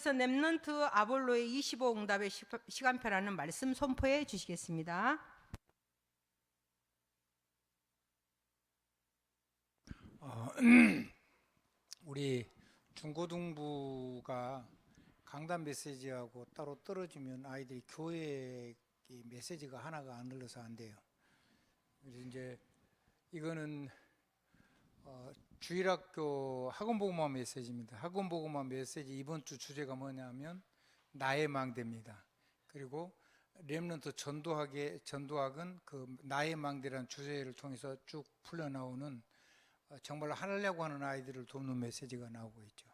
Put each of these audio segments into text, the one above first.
그래서 렘넌트 아볼로의 25 응답의 시간표라는 말씀 선포해 주시겠습니다. 우리 중고등부가 강단 메시지하고 따로 떨어지면 아이들이 교회 메시지가 하나가 안 들려서 안 돼요. 그래서 이제 이거는 주일학교 학원복음화 메시지입니다. 학원복음화 메시지 이번 주 주제가 뭐냐면 나의 망대입니다. 그리고 렘넌트 전도학은 그 나의 망대라는 주제를 통해서 쭉 풀려나오는 정말 하려고 하는 아이들을 돕는 메시지가 나오고 있죠.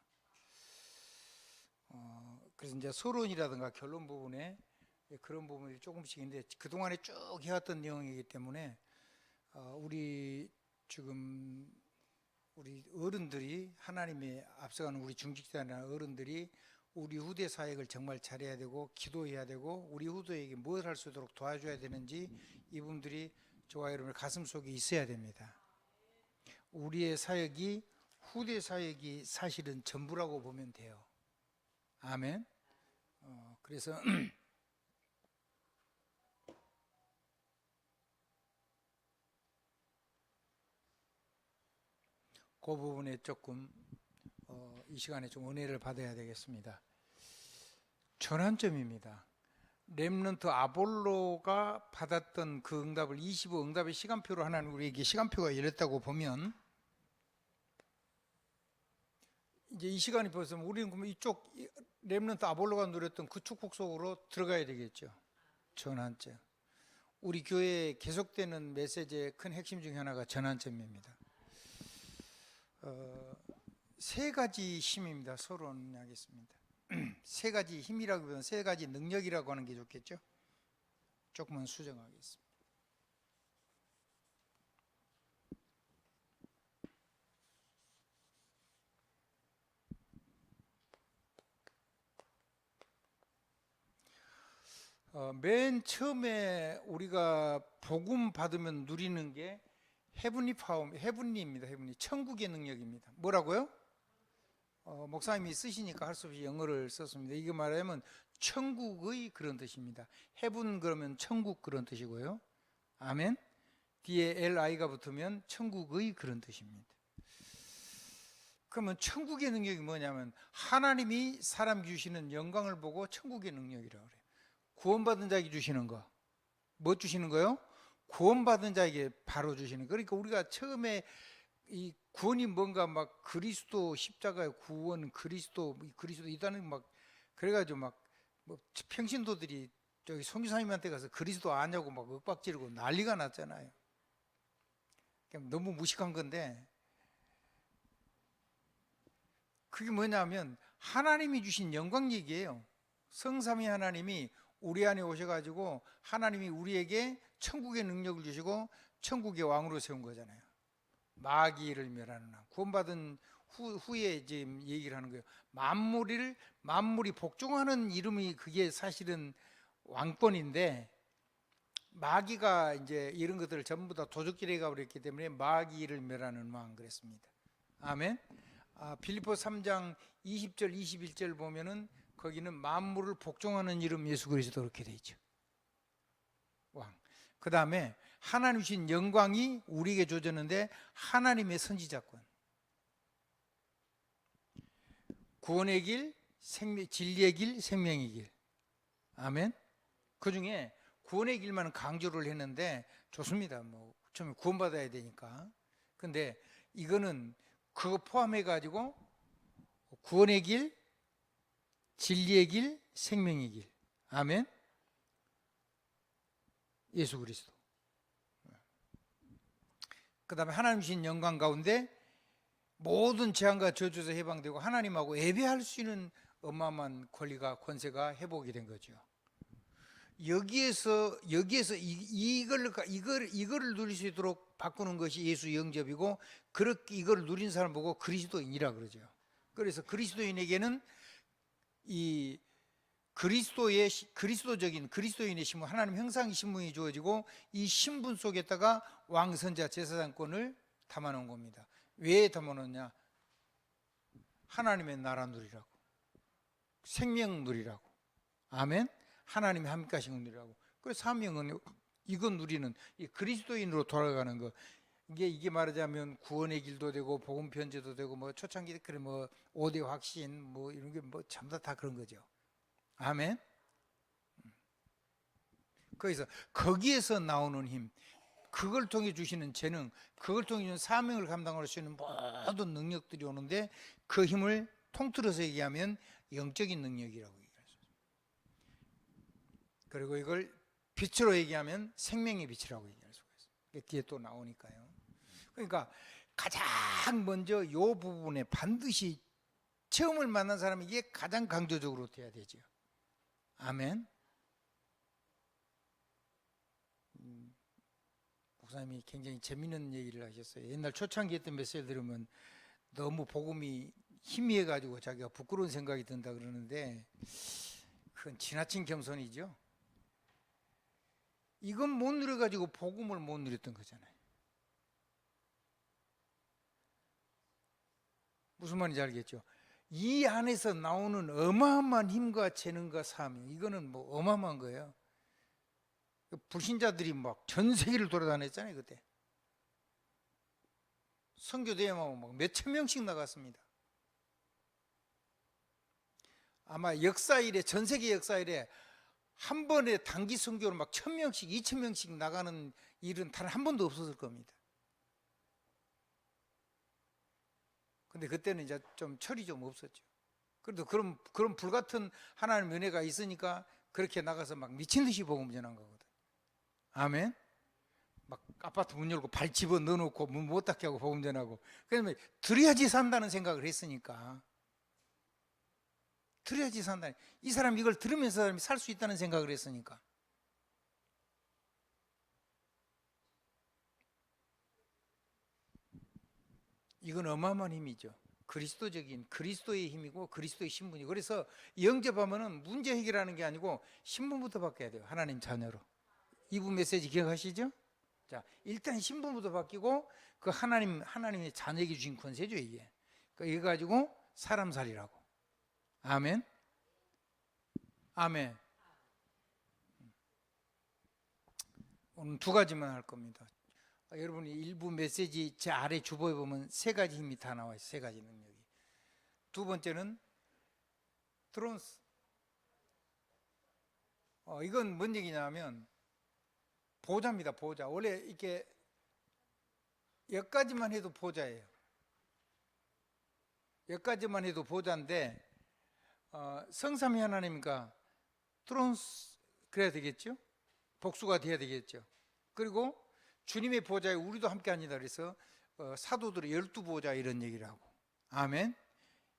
그래서 이제 서론이라든가 결론 부분에 그런 부분이 조금씩 있는데 그동안에 쭉 해왔던 내용이기 때문에 우리 어른들이 하나님의 앞서가는 우리 중직자나 어른들이 우리 후대 사역을 정말 잘해야 되고 기도해야 되고 우리 후대에게 무엇을 할 수 있도록 도와줘야 되는지 이분들이 저와 여러분의 가슴속에 있어야 됩니다. 우리의 사역이 후대 사역이 사실은 전부라고 보면 돼요. 아멘. 그래서 그 부분에 조금 이 시간에 좀 은혜를 받아야 되겠습니다. 전환점입니다. 렘넌트 아볼로가 받았던 그 응답을 25 응답의 시간표로 하나님 우리에게 시간표가 열렸다고 보면 이제 이 시간이 벌써 우리는 그러면 이쪽 렘넌트 아볼로가 누렸던 그 축복 속으로 들어가야 되겠죠. 전환점. 우리 교회에 계속되는 메시지의 큰 핵심 중에 하나가 전환점입니다. 세 가지 힘입니다. 서론하겠습니다. 세 가지 힘이라기보다는 세 가지 능력이라고 하는 게 좋겠죠. 조금은 수정하겠습니다. 맨 처음에 우리가 복음 받으면 누리는 게 헤븐리입니다. 헤븐리, 천국의 능력입니다. 뭐라고요? 목사님이 쓰시니까 할 수 없이 영어를 썼습니다. 이게 말하면 천국의 그런 뜻입니다. 헤븐 그러면 천국 그런 뜻이고요. 아멘. 뒤에 LI가 붙으면 천국의 그런 뜻입니다. 그러면 천국의 능력이 뭐냐면 하나님이 사람 주시는 영광을 보고 천국의 능력이라고 그래요. 구원받은 자에게 주시는 거. 뭐 주시는 거요? 구원받은 자에게 바로 주시는 거. 그러니까 우리가 처음에 이 구원이 뭔가 막 그리스도 십자가의 구원, 그리스도 이다는 막 그래가지고 막 뭐 평신도들이 저기 성교사님한테 가서 그리스도 아냐고 막 윽박지르고 난리가 났잖아요. 너무 무식한 건데 그게 뭐냐면 하나님이 주신 영광 얘기예요. 성삼위 하나님이 우리 안에 오셔가지고 하나님이 우리에게 천국의 능력을 주시고 천국의 왕으로 세운 거잖아요. 마귀를 멸하는 왕. 구원받은 후에 지금 얘기를 하는 거예요. 만물이 복종하는 이름이 그게 사실은 왕권인데 마귀가 이제 이런 것들을 전부 다 도적질해 가버렸기 때문에 마귀를 멸하는 왕 그랬습니다. 아멘. 빌립보 3장 20절 21절 보면은 거기는 만물을 복종하는 이름 예수 그리스도 그렇게 돼 있죠. 왕. 그 다음에 하나님 주신 영광이 우리에게 주어졌는데 하나님의 선지자권, 구원의 길, 진리의 길, 생명의 길. 아멘. 그 중에 구원의 길만 강조를 했는데 좋습니다. 뭐 처음에 구원받아야 되니까. 근데 이거는 그거 포함해 가지고 구원의 길, 진리의 길, 생명의 길. 아멘. 예수 그리스도. 그 다음에 하나님 주신 영광 가운데 모든 재앙과 저주에서 해방되고 하나님하고 예배할 수 있는 어마어마한 권리가 권세가 회복이 된 거죠. 여기에서 이거를 누릴 수 있도록 바꾸는 것이 예수 영접이고 그렇게 이거를 누린 사람 보고 그리스도인이라 그러죠. 그래서 그리스도인에게는 이 그리스도적인 그리스도인의 신분, 하나님 형상의 신분이 주어지고 이 신분 속에다가 왕선자 제사장권을 담아놓은 겁니다. 왜 담아놓냐? 하나님의 나라 누리라고. 생명 누리라고. 아멘. 하나님이 함께 하신 거 누리라고. 그래서 사명은 이거 누리는 이 그리스도인으로 돌아가는 거. 이게 말하자면 구원의 길도 되고 복음 편지도 되고 뭐 초창기 그래 뭐 5대 확신 뭐 이런 게 뭐 전부 다 그런 거죠. 아멘. 그래서 거기에서 나오는 힘, 그걸 통해 주시는 재능, 그걸 통해 주는 사명을 감당할 수 있는 모든 능력들이 오는데 그 힘을 통틀어서 얘기하면 영적인 능력이라고 얘기하죠. 그리고 이걸 빛으로 얘기하면 생명의 빛이라고 얘기할 수가 있어요. 뒤에 또 나오니까요. 그러니까 가장 먼저 이 부분에 반드시 체험을 만난 사람이 이게 가장 강조적으로 돼야 되죠. 아멘. 목사님이 굉장히 재미있는 얘기를 하셨어요. 옛날 초창기 했던 메시지 들으면 너무 복음이 희미해가지고 자기가 부끄러운 생각이 든다 그러는데 그건 지나친 겸손이죠. 이건 못 누려가지고 복음을 못 누렸던 거잖아요. 무슨 말인지 알겠죠? 이 안에서 나오는 어마어마한 힘과 재능과 사명, 이거는 뭐 어마어마한 거예요. 불신자들이 막 전 세계를 돌아다녔잖아요. 그때 선교대회만 막 몇천 명씩 나갔습니다. 아마 역사 이래, 전 세계 역사 이래 한 번에 단기 선교로 막 1,000명씩 2,000명씩 나가는 일은 단 한 번도 없었을 겁니다. 근데 그때는 이제 좀 철이 좀 없었죠. 그래도 그런 불같은 하나님의 은혜가 있으니까 그렇게 나가서 막 미친 듯이 복음 전한 거거든. 아멘. 막 아파트 문 열고 발 집어 넣어놓고 문 못 닫게 하고 복음 전하고. 그러면 들어야지 산다는 생각을 했으니까. 들어야지 산다. 이 사람 이걸 들으면서 사람이 살 수 있다는 생각을 했으니까. 이건 어마어마한 힘이죠. 그리스도적인 그리스도의 힘이고 그리스도의 신분이고. 그래서 영접하면은 문제 해결하는 게 아니고 신분부터 바뀌어야 돼요. 하나님 자녀로. 이부 메시지 기억하시죠? 자, 일단 신분부터 바뀌고 그 하나님의 자녀에게 주신 권세죠, 이게. 이거 가지고 사람 살이라고. 아멘. 아멘. 오늘 두 가지만 할 겁니다. 여러분이 일부 메시지 제 아래 주보에 보면 세 가지 힘이 다 나와 있어요. 세 가지 능력이. 두 번째는 트론스. 이건 뭔 얘기냐면 보좌입니다. 보좌. 원래 이렇게 여기까지만 해도 보좌예요. 여기까지만 해도 보좌인데 성삼위 하나님과 트론스 그래야 되겠죠? 복수가 돼야 되겠죠. 그리고 주님의 보좌에 우리도 함께 앉는다 그래서 사도들의 12보좌 이런 얘기를 하고. 아멘.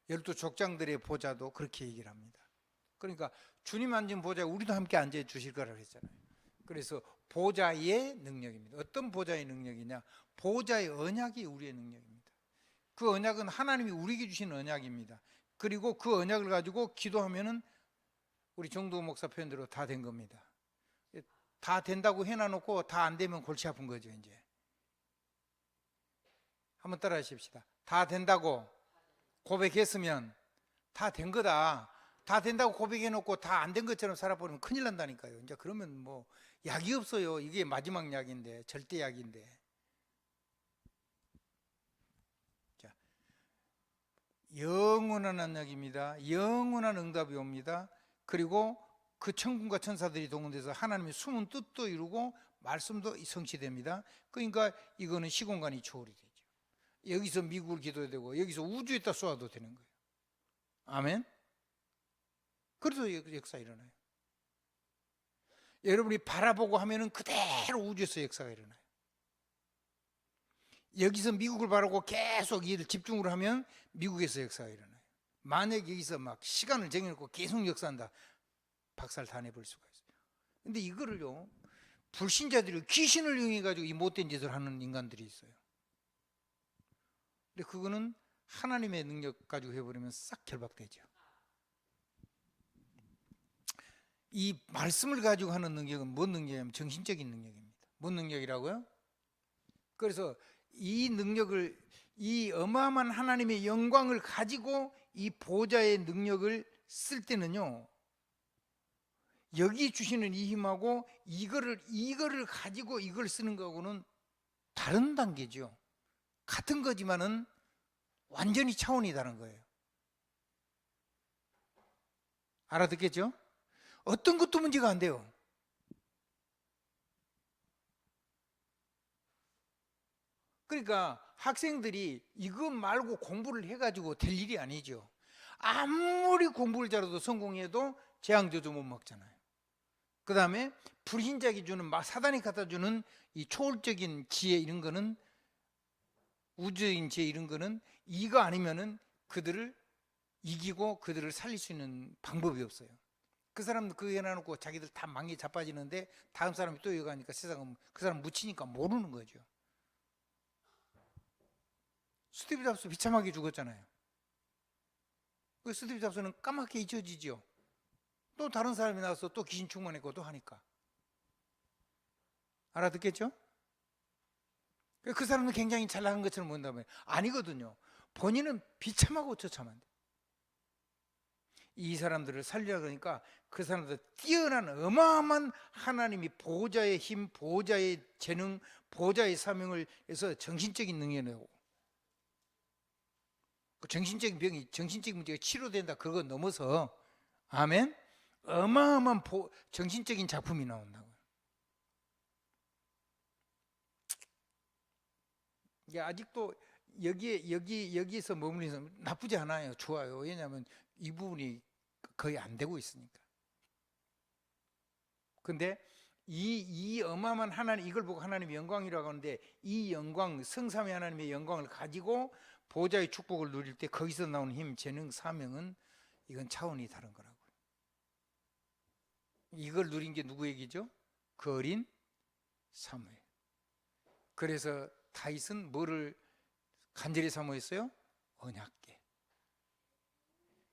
12족장들의 보좌도 그렇게 얘기를 합니다. 그러니까 주님 앉은 보좌에 우리도 함께 앉아 주실 거라고 했잖아요. 그래서 보좌의 능력입니다. 어떤 보좌의 능력이냐? 보좌의 언약이 우리의 능력입니다. 그 언약은 하나님이 우리에게 주신 언약입니다. 그리고 그 언약을 가지고 기도하면은 우리 정도 목사 표현대로 다 된 겁니다. 다 된다고 해놔놓고 다 안 되면 골치 아픈 거죠. 이제 한번 따라 하십시다. 다 된다고 고백했으면 다 된 거다. 다 된다고 고백해놓고 다 안 된 것처럼 살아버리면 큰일 난다니까요. 이제 그러면 뭐 약이 없어요. 이게 마지막 약인데, 절대 약인데. 자, 영원한 언약입니다. 영원한 응답이 옵니다. 그리고 그 천군과 천사들이 동원돼서 하나님의 숨은 뜻도 이루고 말씀도 성취됩니다. 그러니까 이거는 시공간이 초월이 되죠. 여기서 미국을 기도해야 되고 여기서 우주에다 쏘아도 되는 거예요. 아멘. 그래서 역사 일어나요. 여러분이 바라보고 하면은 그대로 우주에서 역사가 일어나요. 여기서 미국을 바라보고 계속 이를 집중으로 하면 미국에서 역사가 일어나요. 만약 여기서 막 시간을 정해놓고 계속 역사한다, 박살 다 내버릴 수가 있어요. 근데 이거를요, 불신자들이 귀신을 이용해가지고 이 못된 짓을 하는 인간들이 있어요. 근데 그거는 하나님의 능력 가지고 해버리면 싹 결박되죠. 이 말씀을 가지고 하는 능력은 뭔 능력이냐면 정신적인 능력입니다. 뭔 능력이라고요? 그래서 이 능력을, 이 어마어마한 하나님의 영광을 가지고 이 보좌의 능력을 쓸 때는요, 여기 주시는 이 힘하고 이거를 가지고 이걸 쓰는 거하고는 다른 단계죠. 같은 거지만은 완전히 차원이 다른 거예요. 알아듣겠죠? 어떤 것도 문제가 안 돼요. 그러니까 학생들이 이것 말고 공부를 해가지고 될 일이 아니죠. 아무리 공부를 잘해도 성공해도 재앙저주 못 먹잖아요. 그 다음에 불신자기 주는 사단이 갖다 주는 이 초월적인 지혜 이런 거는, 우주인 지혜 이런 거는 이거 아니면은 그들을 이기고 그들을 살릴 수 있는 방법이 없어요. 그 사람 그거 해놔놓고 자기들 다 망에 자빠지는데 다음 사람이 또 이거 하니까 세상은 그 사람 묻히니까 모르는 거죠. 스티브 잡스 비참하게 죽었잖아요. 그 스티브 잡스는 까맣게 잊혀지죠. 또 다른 사람이 나와서 또 귀신 충만했고 또 하니까. 알아듣겠죠? 그 사람은 굉장히 잘 나간 것처럼 본다면 아니거든요. 본인은 비참하고 처참한데 이 사람들을 살리려 그러니까 그 사람들 뛰어난 어마어마한 하나님이 보호자의 힘, 보호자의 재능, 보호자의 사명을 해서 정신적인 능력을 내고, 그 정신적인 병이, 정신적인 문제가 치료된다 그거 넘어서, 아멘, 어마어마한 정신적인 작품이 나온다고요. 아직도 여기에서 머무르는 나쁘지 않아요. 좋아요. 왜냐하면 이 부분이 거의 안 되고 있으니까. 근데 이 어마어마한 하나님, 이걸 보고 하나님의 영광이라고 하는데, 이 영광, 성삼위 하나님의 영광을 가지고 보호자의 축복을 누릴 때 거기서 나오는 힘, 재능, 사명은 이건 차원이 다른 거라고요. 이걸 누린 게 누구 얘기죠? 그 어린 사무엘. 그래서 다윗은 뭐를 간절히 사모했어요? 언약궤.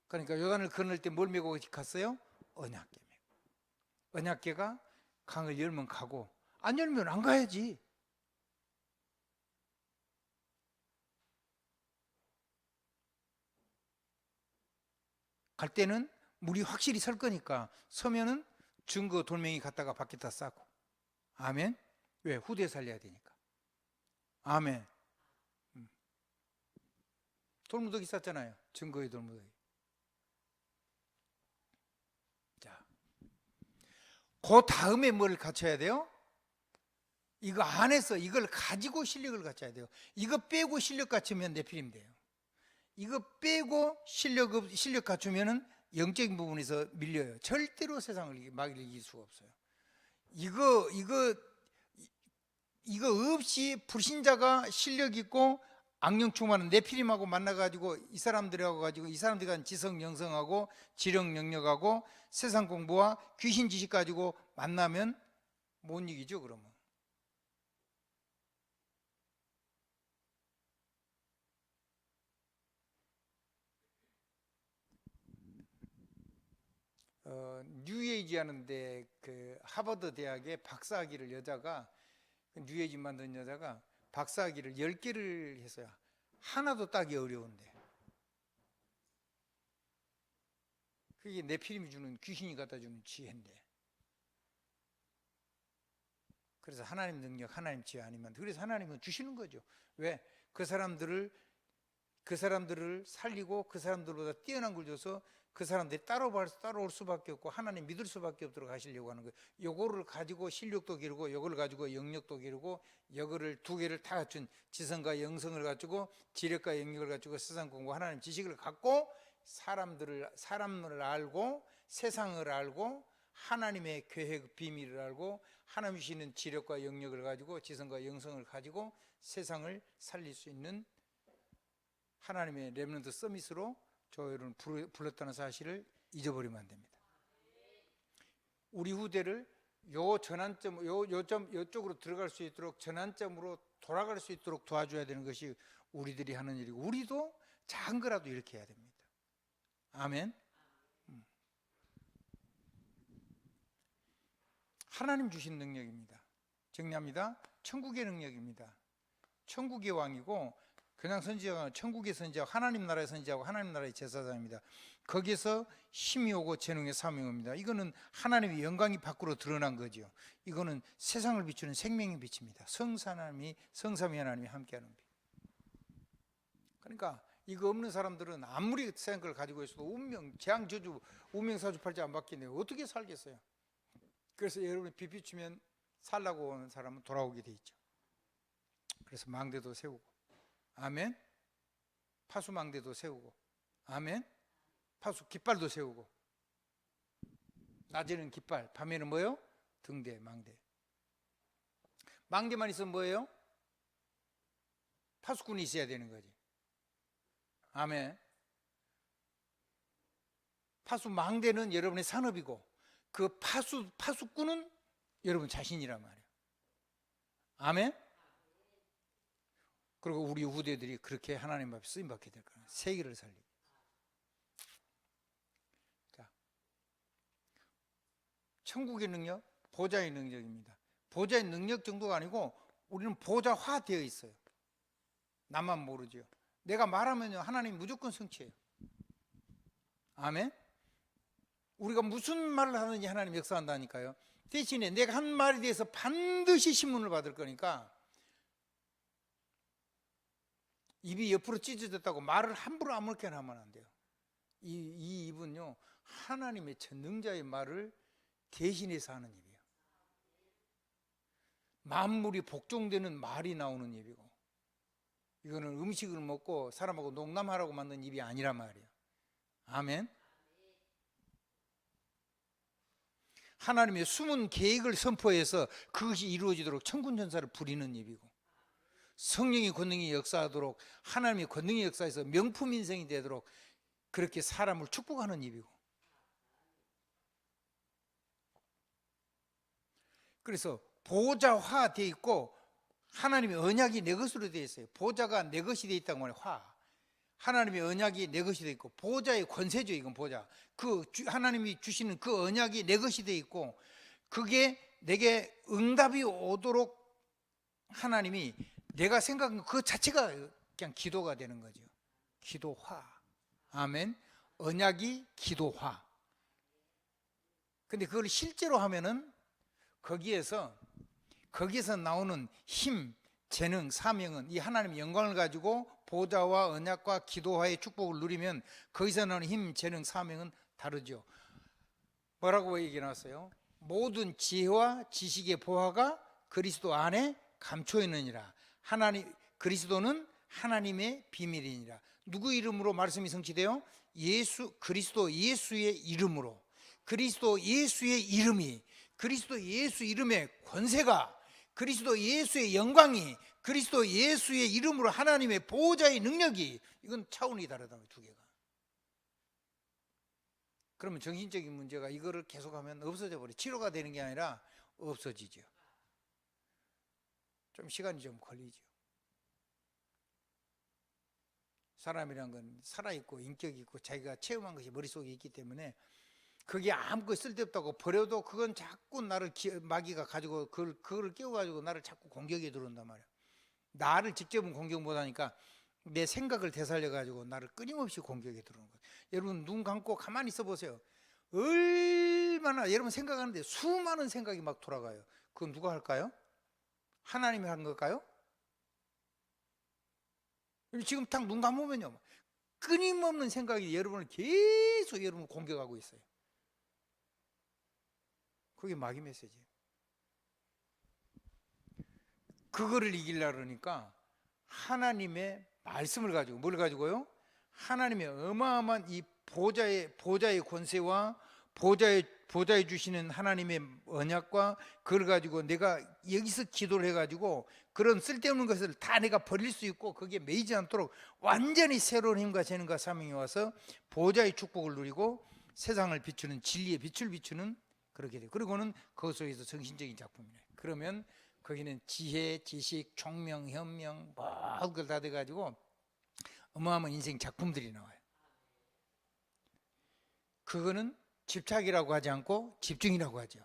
그러니까 요단을 건널 때 뭘 메고 갔어요? 언약궤 메고. 언약궤가 강을 열면 가고 안 열면 안 가야지. 갈 때는 물이 확실히 설 거니까, 서면은 증거 돌멩이 갖다가 밖에다 싸고. 아멘. 왜? 후대 살려야 되니까. 아멘. 돌무더기 쌌잖아요. 증거의 돌무더기. 자, 그 다음에 뭘 갖춰야 돼요? 이거 안에서 이걸 가지고 실력을 갖춰야 돼요. 이거 빼고 실력 갖추면 네피림 돼요. 이거 빼고 실력 갖추면은 영적인 부분에서 밀려요. 절대로 세상을 막 이길 수가 없어요. 이거 없이 불신자가 실력 있고 악령 충만한 네피림하고 만나가지고 이 사람들하고 가지고 이 사람들이 간 지성 영성하고 지령 영역하고 세상 공부와 귀신 지식 가지고 만나면 못 이기죠. 그러면 뉴에이지 하는데 그 하버드 대학의 박사학위를 여자가, 뉴에이지 만든 여자가 박사학위를 10개를 했어요. 하나도 따기 어려운데. 그게 네피림이 주는, 귀신이 갖다 주는 지혜인데. 그래서 하나님 능력, 하나님 지혜 아니면, 그래서 하나님은 주시는 거죠. 왜? 그 사람들을 살리고 그 사람들보다 뛰어난 걸 줘서 그 사람들이 따라올 수밖에 없고 하나님 믿을 수밖에 없도록 하시려고 하는 거예요. 요거를 가지고 실력도 기르고 요거를 가지고 영역도 기르고, 요거를 두 개를 다 갖춘 지성과 영성을 갖추고 지력과 영역을 갖추고 세상 공부 하나님 지식을 갖고 사람을 알고 세상을 알고 하나님의 계획 비밀을 알고 하나님 주시는 지력과 영역을 가지고 지성과 영성을 가지고 세상을 살릴 수 있는 하나님의 렘넌트 서밋으로 저희를 불렀다는 사실을 잊어버리면 안 됩니다. 우리 후대를 요쪽으로 들어갈 수 있도록, 전환점으로 돌아갈 수 있도록 도와줘야 되는 것이 우리들이 하는 일이고, 우리도 작은 거라도 이렇게 해야 됩니다. 아멘. 하나님 주신 능력입니다. 정리합니다. 천국의 능력입니다. 천국의 왕이고 그냥 선지자가 천국의 선지자고 하나님 나라의 선지자고 하나님 나라의 제사장입니다. 거기서 힘이 오고 재능의 사명이 옵니다. 이거는 하나님의 영광이 밖으로 드러난 거죠. 이거는 세상을 비추는 생명의 빛입니다. 성삼위 하나님이 함께하는 빛. 그러니까 이거 없는 사람들은 아무리 생각을 가지고 있어도 운명, 재앙, 저주, 우명사주팔자 안 받겠네요. 어떻게 살겠어요? 그래서 여러분이 비 비추면 살라고 오는 사람은 돌아오게 돼 있죠. 그래서 망대도 세우고, 아멘. 파수망대도 세우고, 아멘. 파수 깃발도 세우고, 낮에는 깃발, 밤에는 뭐예요? 등대, 망대. 망대만 있으면 뭐예요? 파수꾼이 있어야 되는 거지. 아멘. 파수망대는 여러분의 산업이고, 그 파수꾼은 여러분 자신이란 말이에요. 아멘. 그리고 우리 후대들이 그렇게 하나님 앞에 쓰임받게 될 거예요. 세계를 살리고. 자, 천국의 능력, 보좌의 능력입니다. 보좌의 능력 정도가 아니고 우리는 보좌화 되어 있어요. 나만 모르죠. 내가 말하면요 하나님 무조건 성취해요. 아멘. 우리가 무슨 말을 하는지 하나님 역사한다니까요. 대신에 내가 한 말에 대해서 반드시 신문을 받을 거니까 입이 옆으로 찢어졌다고 말을 함부로 아무렇게나 하면 안 돼요. 이 입은요 하나님의 전능자의 말을 대신해서 하는 입이에요. 만물이 복종되는 말이 나오는 입이고, 이거는 음식을 먹고 사람하고 농담하라고 만든 입이 아니란 말이에요. 아멘. 하나님의 숨은 계획을 선포해서 그것이 이루어지도록 천군천사를 부리는 입이고, 성령의 권능이 역사하도록 하나님의 권능의 역사에서 명품 인생이 되도록 그렇게 사람을 축복하는 입이고, 그래서 보좌화 되어 있고 하나님의 언약이 내 것으로 되어 있어요. 보좌가 내 것이 되어 있다고 말해요. 하나님의 언약이 내 것이 되어 있고, 보좌의 권세죠. 이건 보좌. 하나님이 주시는 그 언약이 내 것이 되어 있고, 그게 내게 응답이 오도록 하나님이 내가 생각한 그 자체가 그냥 기도가 되는 거죠. 기도화. 아멘. 언약이 기도화. 근데 그걸 실제로 하면은 거기에서 나오는 힘, 재능, 사명은 이 하나님의 영광을 가지고 보좌와 언약과 기도화의 축복을 누리면 거기서 나오는 힘, 재능, 사명은 다르죠. 뭐라고 얘기 나왔어요? 모든 지혜와 지식의 보화가 그리스도 안에 감춰 있느니라. 그리스도는 하나님의 비밀이니라. 누구 이름으로 말씀이 성취돼요? 그리스도 예수의 이름으로. 그리스도 예수의 이름이, 그리스도 예수 이름의 권세가, 그리스도 예수의 영광이, 그리스도 예수의 이름으로 하나님의 보호자의 능력이, 이건 차원이 다르다고요. 두 개가. 그러면 정신적인 문제가 이거를 계속하면 없어져 버려요. 치료가 되는 게 아니라 없어지죠. 좀 시간이 좀 걸리죠. 사람이란 건 살아있고 인격이 있고 자기가 체험한 것이 머릿속에 있기 때문에 그게 아무것도 쓸데없다고 버려도 그건 자꾸 나를 마귀가 가지고 그걸 깨워가지고 나를 자꾸 공격에 들어온단 말이야. 나를 직접은 공격 못하니까 내 생각을 되살려가지고 나를 끊임없이 공격에 들어오는 거예요. 여러분 눈 감고 가만히 있어 보세요. 얼마나 여러분 생각하는데 수많은 생각이 막 돌아가요. 그건 누가 할까요? 하나님이 한 걸까요? 지금 딱 눈 감으면요 끊임없는 생각이 여러분을 계속 여러분을 공격하고 있어요. 그게 마귀 메시지예요. 그거를 이기려고 그러니까 하나님의 말씀을 가지고, 뭘 가지고요? 하나님의 어마어마한 이 보좌의 권세와 보좌에 주시는 하나님의 언약과 그걸 가지고 내가 여기서 기도를 해가지고 그런 쓸데없는 것을 다 내가 버릴 수 있고 거기에 매이지 않도록 완전히 새로운 힘과 재능과 사명이 와서 보좌의 축복을 누리고 세상을 비추는 진리의 빛을 비추는 그렇게 돼요. 그리고는 그 속에서 정신적인 작품이에요. 그러면 거기는 지혜, 지식, 총명, 현명 모든 걸 다 돼가지고 어마어마한 인생 작품들이 나와요. 그거는 집착이라고 하지 않고 집중이라고 하죠.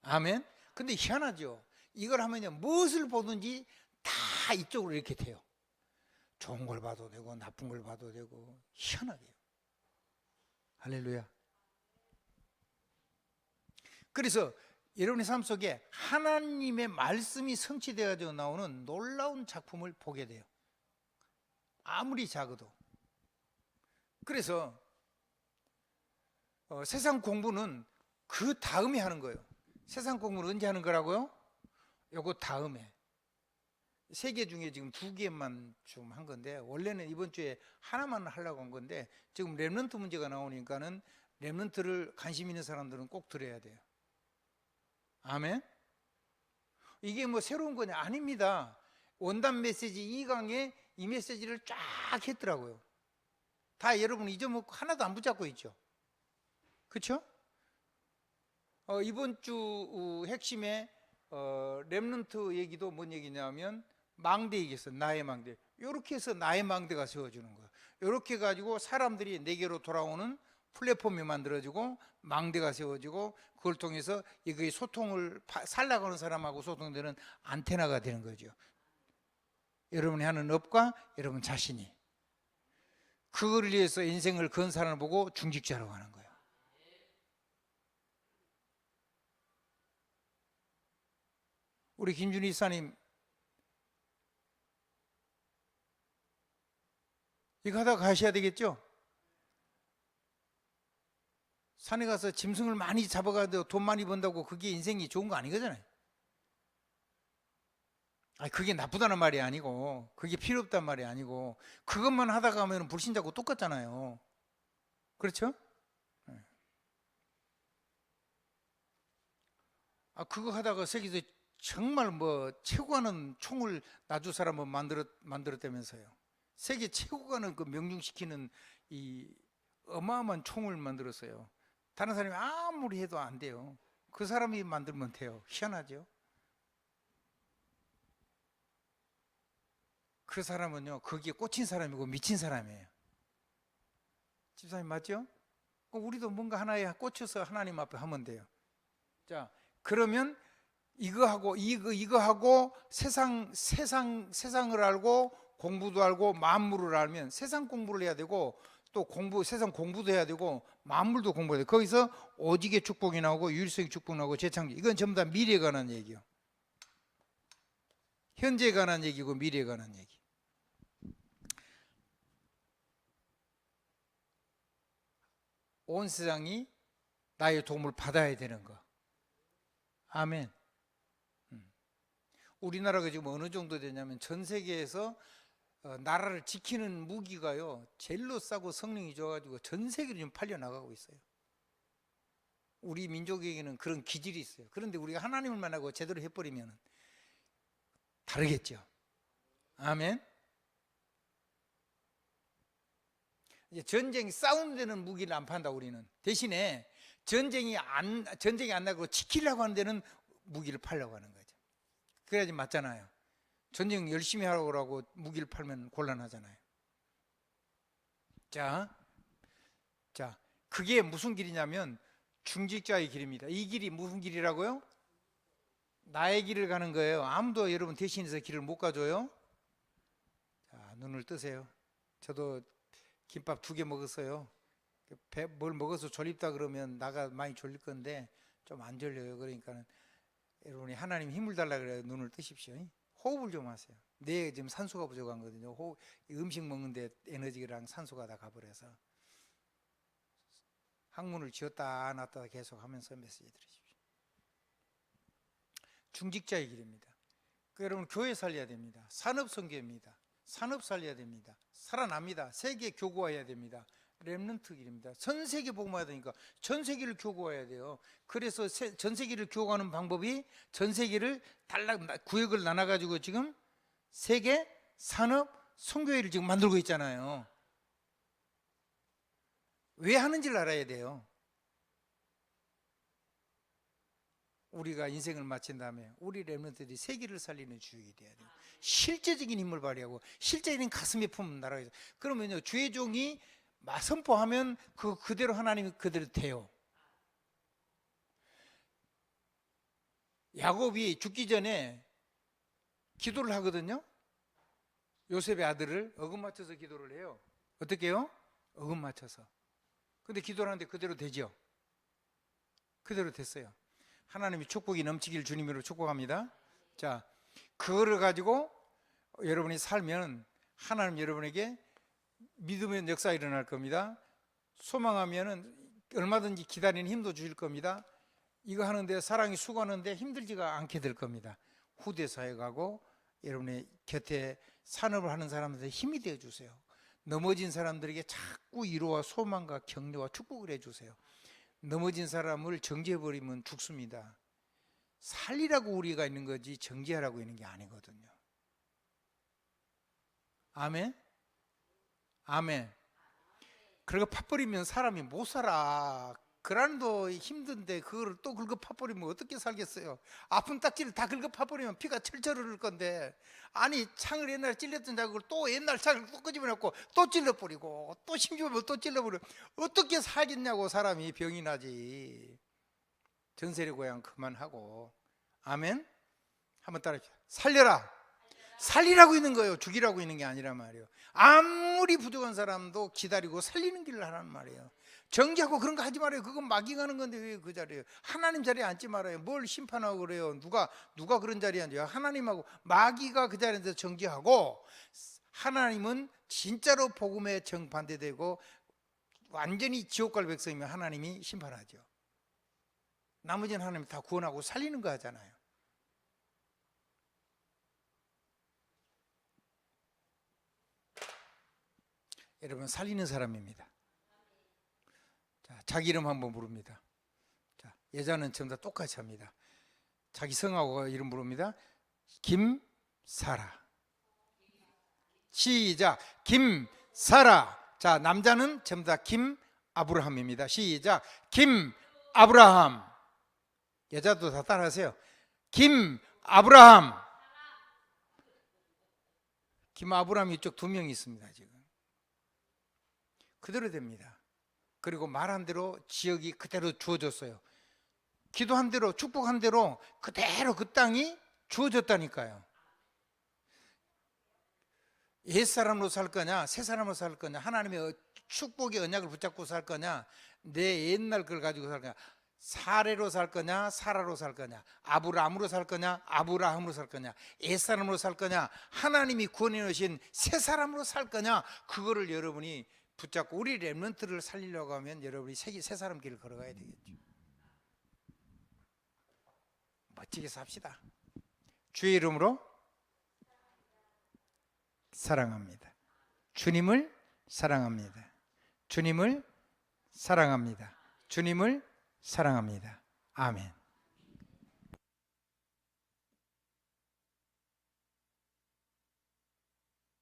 아멘. 근데 희한하죠. 이걸 하면요 무엇을 보든지 다 이쪽으로 이렇게 돼요. 좋은 걸 봐도 되고 나쁜 걸 봐도 되고 희한하게요. 할렐루야. 그래서 여러분의 삶 속에 하나님의 말씀이 성취되어져 나오는 놀라운 작품을 보게 돼요. 아무리 작아도. 그래서 세상 공부는 그 다음에 하는 거예요. 세상 공부는 언제 하는 거라고요? 요거 다음에. 3개 중에 지금 2개만 좀 한 건데, 원래는 이번 주에 하나만 하려고 한 건데, 지금 렘넌트 문제가 나오니까는 렘넌트를 관심 있는 사람들은 꼭 들어야 돼요. 아멘. 이게 뭐 새로운 건 아닙니다. 원단 메시지 2강에 이 메시지를 쫙 했더라고요. 다 여러분 잊어먹고 하나도 안 붙잡고 있죠. 그렇죠? 이번 주 핵심에 렘넌트 얘기도 뭔 얘기냐면 망대 얘기했어. 나의 망대. 이렇게 해서 나의 망대가 세워주는 거예요. 이렇게 해가지고 사람들이 내게로 돌아오는 플랫폼이 만들어지고 망대가 세워지고 그걸 통해서 이거의 소통을 살아가는 사람하고 소통되는 안테나가 되는 거죠. 여러분이 하는 업과 여러분 자신이 그걸 위해서 인생을 건 사람을 보고 중직자라고 하는 거예요. 우리 김준희 이사님 이거 하다가 가셔야 되겠죠? 산에 가서 짐승을 많이 잡아가지고 돈 많이 번다고 그게 인생이 좋은 거 아니거든요. 그게 나쁘다는 말이 아니고 그게 필요 없단 말이 아니고 그것만 하다가 하면 불신자고 똑같잖아요. 그렇죠? 그거 하다가 세계에서 정말 뭐 최고 가는 총을 놔줄 사람은 만들었다면서요. 세계 최고 가는 그 명중시키는 이 어마어마한 총을 만들었어요. 다른 사람이 아무리 해도 안 돼요. 그 사람이 만들면 돼요. 희한하죠? 그 사람은요, 거기에 꽂힌 사람이고 미친 사람이에요. 집사님 맞죠? 우리도 뭔가 하나에 꽂혀서 하나님 앞에 하면 돼요. 자, 그러면 이거 하고 세상을 알고 공부도 알고 만물을 알면 세상 공부를 해야 되고 또 세상 공부도 해야 되고 만물도 공부해야 돼요. 거기서 오직의 축복이 나오고 유일성의 축복이 나오고 재창조. 이건 전부 다 미래에 관한 얘기예요. 현재에 관한 얘기고 미래에 관한 얘기. 온 세상이 나의 도움을 받아야 되는 거. 아멘. 우리나라가 지금 어느 정도 되냐면 전 세계에서 나라를 지키는 무기가요 제일로 싸고 성능이 좋아가지고 전 세계로 지금 팔려나가고 있어요. 우리 민족에게는 그런 기질이 있어요. 그런데 우리가 하나님을 만나고 제대로 해버리면 다르겠죠. 아멘. 이제 전쟁이 싸우는 데는 무기를 안 판다. 우리는 대신에 전쟁이 안 나고 지키려고 하는 데는 무기를 팔려고 하는 거죠. 그래야지 맞잖아요. 전쟁 열심히 하라고 무기를 팔면 곤란하잖아요. 자, 그게 무슨 길이냐면 중직자의 길입니다. 이 길이 무슨 길이라고요? 나의 길을 가는 거예요. 아무도 여러분 대신해서 길을 못 가줘요. 자, 눈을 뜨세요. 저도 김밥 2개 먹었어요. 뭘 먹어서 졸립다 그러면 나가 많이 졸릴 건데 좀 안 졸려요. 그러니까는 여러분이 하나님 힘을 달라 그래요. 눈을 뜨십시오. 호흡을 좀 하세요. 뇌에 지금 산소가 부족한 거거든요. 음식 먹는데 에너지랑 산소가 다 가버려서 항문을 쥐었다 놨다 계속 하면서 메시지 들으십시오. 중직자의 길입니다. 여러분 교회 살려야 됩니다. 산업 선교입니다. 산업 살려야 됩니다. 살아납니다. 세계 교구화해야 됩니다. 렘넌트 길입니다. 전 세계 복음화해야 되니까 전 세계를 교구화해야 돼요. 그래서 전 세계를 교구하는 방법이 전 세계를 구역을 나눠가지고 지금 세계 산업 선교회를 지금 만들고 있잖아요. 왜 하는지를 알아야 돼요. 우리가 인생을 마친 다음에 우리 렘넌트들이 세계를 살리는 주역이 돼야 돼요. 실제적인 힘을 발휘하고 실제적인 가슴에 품은 나라가 있어요. 그러면요 주의 종이 선포하면 그대로 하나님이 그대로 돼요. 야곱이 죽기 전에 기도를 하거든요. 요셉의 아들을 어금 맞춰서 기도를 해요. 어떻게 해요? 어금 맞춰서. 근데 기도를 하는데 그대로 되죠. 그대로 됐어요. 하나님이 축복이 넘치길 주님으로 축복합니다. 자, 그거를 가지고 여러분이 살면 하나님 여러분에게 믿음의 역사 일어날 겁니다. 소망하면은 얼마든지 기다리는 힘도 주실 겁니다. 이거 하는데 사랑이 수고하는데 힘들지가 않게 될 겁니다. 후대 사역하고 여러분의 곁에 산업을 하는 사람들한테 힘이 되어 주세요. 넘어진 사람들에게 자꾸 위로와 소망과 격려와 축복을 해주세요. 넘어진 사람을 정죄해버리면 죽습니다. 살리라고 우리가 있는 거지 정죄하라고 있는 게 아니거든요. 아멘? 아멘. 그러고 파버리면 사람이 못 살아. 그란도 힘든데 그거를 또 긁어 파버리면 어떻게 살겠어요? 아픈 딱지를 다 긁어 파버리면 피가 철철 흐를 건데, 아니 창을 옛날에 찔렸던 자국을 또 옛날 창을 또 끄집어내고 또 찔러버리고 또 심지어 또 찔러버리고 어떻게 살겠냐고. 사람이 병이 나지. 전세리 고향 그만하고. 아멘? 한번 따라합시다. 살려라. 살리라고 있는 거예요. 죽이라고 있는 게 아니란 말이에요. 아무리 부족한 사람도 기다리고 살리는 길을 하라는 말이에요. 정죄하고 그런 거 하지 말아요. 그건 마귀 가는 건데 왜 그 자리에요? 하나님 자리에 앉지 말아요. 뭘 심판하고 그래요? 누가 그런 자리에 앉아요? 하나님하고. 마귀가 그 자리에서 정죄하고, 하나님은 진짜로 복음에 정반대되고 완전히 지옥 갈 백성이면 하나님이 심판하죠. 나머지는 하나님이 다 구원하고 살리는 거 하잖아요. 여러분, 살리는 사람입니다. 자, 자기 이름 한번 부릅니다. 자, 여자는 전부 다 똑같이 합니다. 자기 성하고 이름 부릅니다. 김사라. 시작. 김사라. 자, 남자는 전부 다 김아브라함입니다. 시작. 김아브라함. 여자도 다 따라하세요. 김아브라함. 김아브라함 이쪽 2명이 있습니다. 지금 그대로 됩니다. 그리고 말한 대로 지역이 그대로 주어졌어요. 기도한 대로, 축복한 대로 그대로 그 땅이 주어졌다니까요. 옛사람으로 살 거냐, 새사람으로 살 거냐, 하나님의 축복의 언약을 붙잡고 살 거냐, 내 옛날 걸 가지고 살 거냐, 사례로 살 거냐, 사라로 살 거냐, 아브라함으로 살 거냐, 아브라함으로 살 거냐, 옛사람으로 살 거냐, 하나님이 구원해 놓으신 새사람으로 살 거냐, 그거를 여러분이 붙잡고 우리 렘넌트를 살리려고 하면 여러분이 새사람 길을 걸어가야 되겠죠. 멋지게 삽시다. 주의 이름으로 사랑합니다. 주님을 사랑합니다. 주님을 사랑합니다. 주님을 사랑합니다. 아멘.